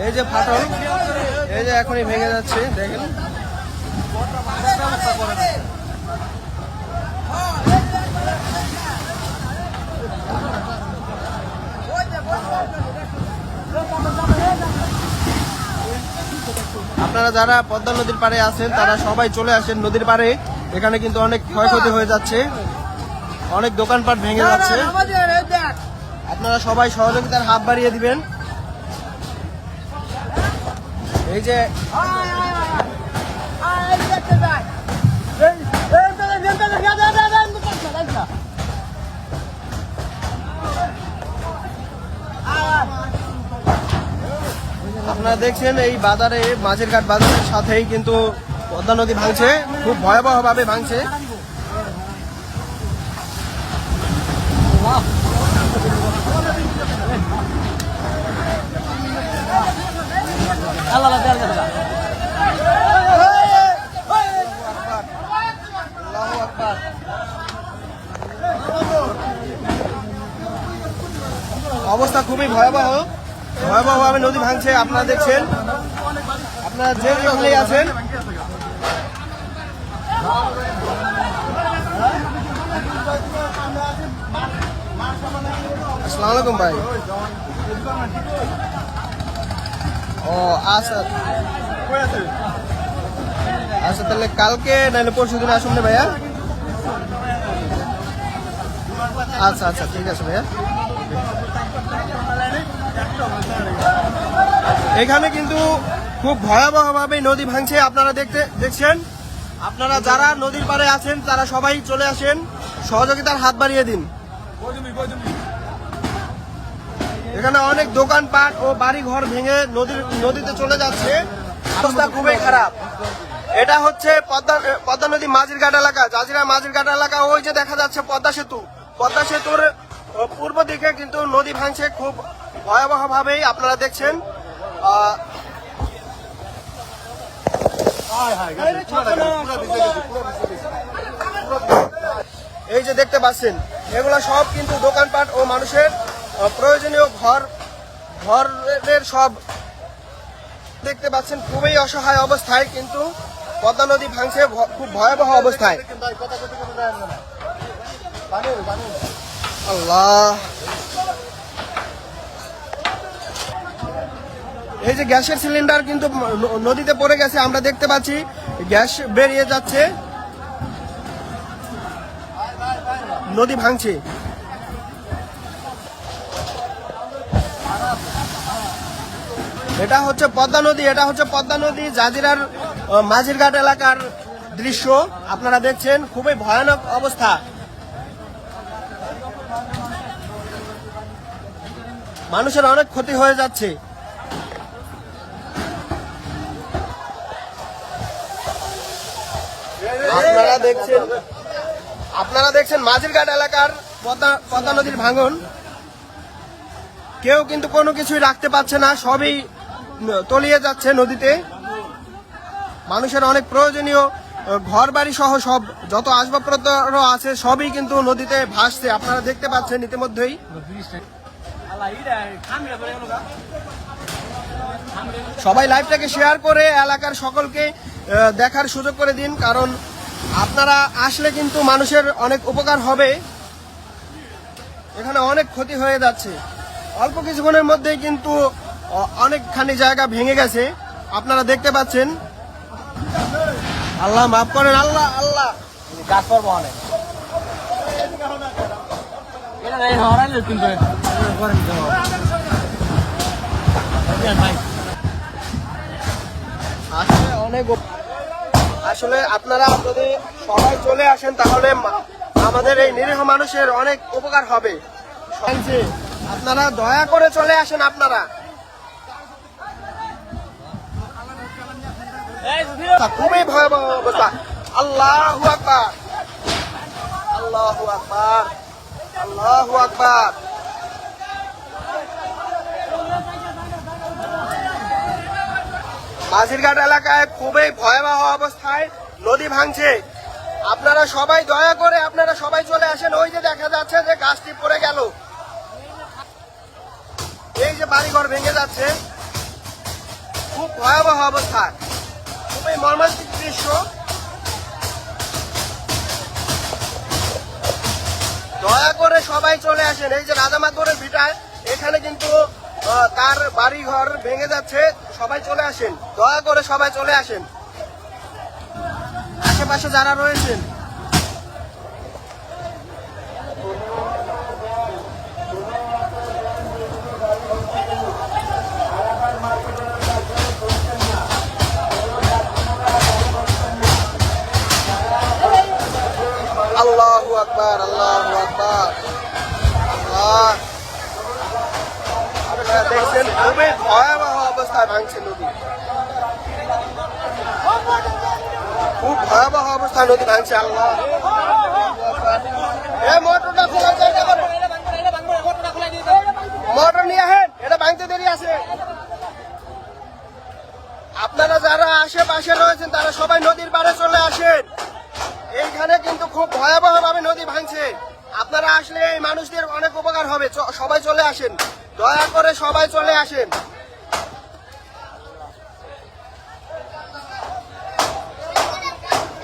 এই যে ফাটল, এই যে এখনই ভেঙে যাচ্ছে, দেখেন। আপনারা যারা পদ্মা নদীর পাড়ে আছেন তারা সবাই চলে আসেন নদীর পাড়ে। এখানে কিন্তু অনেক ক্ষয়ক্ষতি হয়ে যাচ্ছে, অনেক দোকানপাট ভেঙে যাচ্ছে। আপনারা সবাই সহযোগিতার হাত বাড়িয়ে দিবেন। এই যে আপনারা দেখছেন এই বাজারে, মাঝের ঘাট বাজারের সাথেই কিন্তু পদ্মা নদী ভাঙছে, খুব ভয়াবহ ভাবে ভাঙছে। অবস্থা খুবই ভয়াবহ, ভয়াবহভাবে নদী ভাঙছে। আপনারা দেখছেন, আপনারা যে যেখানে আছেন, আসসালামু আলাইকুম ভাই। ও আচ্ছা আচ্ছা, তাহলে কালকে নাহলে পরশু দিন আসুন না ভাইয়া। আচ্ছা আচ্ছা, ঠিক আছে ভাইয়া। এখানে কিন্তু খুব ভয়াবহভাবে নদী ভাঙছে, আপনারা দেখছেন। আপনারা যারা নদীর পাড়ে আছেন তারা সবাই চলে আসেন, সহযোগিতার হাত বাড়িয়ে দিন। এখানে অনেক দোকানপাট ও বাড়ি ঘর ভেঙে নদীতে চলে যাচ্ছে, অবস্থা খুবই খারাপ। এটা হচ্ছে পদ্মা নদী মাঝির ঘাট এলাকা, জাজিরা মাঝির ঘাট এলাকা। ওই যে দেখা যাচ্ছে পদ্মা সেতু, পদ্মা সেতুর পূর্ব দিকে কিন্তু নদী ভাঙছে খুব ভয়াবহ ভাবেই, আপনারা দেখছেন। এই যে দেখতে পাচ্ছেন, এগুলা সব কিন্তু দোকানপাট ও মানুষের প্রয়োজনীয় ঘরের সব দেখতে পাচ্ছেন। খুবই অসহায় অবস্থায় কিন্তু পদ্মা নদী ভাঙছে খুব ভয়াবহ অবস্থায়। আল্লাহ, এই যে গ্যাসের সিলিন্ডার কিন্তু নদীতে পড়ে গেছে, আমরা দেখতে পাচ্ছি গ্যাস বেরিয়ে যাচ্ছে, নদী ভাঙছে। এটা হচ্ছে পদ্মা নদী, এটা হচ্ছে পদ্মা নদী জাজিরার মাঝির ঘাট এলাকার দৃশ্য, আপনারা দেখছেন। খুবই ভয়ানক অবস্থা, মানুষের অনেক ক্ষতি হয়ে যাচ্ছে। আপনারা দেখছেন মাঝির ঘাট এলাকার পদ্মা নদীর ভাঙন। কেউ কিন্তু কোনো কিছুই রাখতে পারছে না, সবই তলিয়ে যাচ্ছে নদীতে। মানুষের অনেক প্রয়োজনীয় ঘর বাড়ি সহ সব যত আসবাবপত্র আছে সবই কিন্তু নদীতে ভাসছে, আপনারা দেখতে পাচ্ছেন ইতিমধ্যেই। সবাই লাইভটাকে শেয়ার করে এলাকার সকলকে দেখার সুযোগ করে দিন, কারণ আপনারা আসলে কিন্তু মানুষের অনেক উপকার হবে। এখানে অনেক ক্ষতি হয়ে যাচ্ছে, অল্প কিছুক্ষণের মধ্যেই কিন্তু অনেকখানি জায়গা ভেঙে গেছে, আপনারা দেখতে পাচ্ছেন। আল্লাহ মাফ করেন, আল্লাহ আল্লাহ। আসলে আপনারা যদি সবাই চলে আসেন তাহলে আমাদের এই নিরীহ মানুষের অনেক উপকার হবে। আপনারা দয়া করে চলে আসেন। আপনারা খুবই ভয়াবহ অবস্থা। আল্লাহু আকবার, আল্লাহু আকবার, আল্লাহু আকবার। মাঝিরঘাট এলাকায় খুবই ভয়াবহ অবস্থায় নদী ভাঙছে। আপনারা সবাই দয়া করে আপনারা সবাই চলে আসেন। ওই যে দেখা যাচ্ছে যে গাছটি পড়ে গেল, যে বাড়িঘর ভেঙে যাচ্ছে, খুব ভয়াবহ অবস্থা, খুবই মর্মান্তিক দৃশ্য। দয়া করে সবাই চলে আসেন। এই যে রাজামাতবরের ভিটায় এখানে কিন্তু তার বাড়ি ঘর ভেঙে যাচ্ছে, সবাই চলে আসেন, দয়া করে সবাই চলে আসেন, আশেপাশে যারা রয়েছেন। আল্লাহু আকবার, আল্লাহু আকবার। আল্লাহ, আপনারা দেখছেন খুবই ভয়াবহ অবস্থায় ভাঙছে নদী, খুব ভয়াবহ অবস্থায় নদী ভাঙছে। আল্লাহ, মোটরটা খোলার চেষ্টা করো, মোটর নিয়ে আসেন, এটা ভাঙতে দেরি আছে। আপনারা যারা আশেপাশে রয়েছেন তারা সবাই নদীর পাড়ে চলে আসেন। এইখানে কিন্তু খুব ভয়াবহ ভাবে নদী ভাঙছে। আপনারা আসলে এই মানুষদের অনেক উপকার হবে, সবাই চলে আসেন, দয়া করে সবাই চলে আসেন।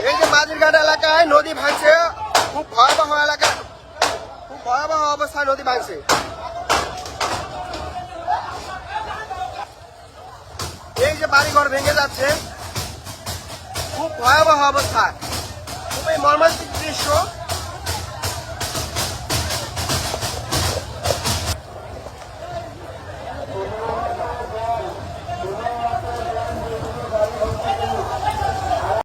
এই যে মাঝিরঘাট এলাকায় নদী ভাঙছে, খুব ভয়াবহ এলাকা, খুব ভয়াবহ অবস্থায় নদী ভাঙছে। এই যে বাড়িঘর ভেঙে যাচ্ছে, খুব ভয়াবহ অবস্থা, খুবই মর্মান্তিক দৃশ্য।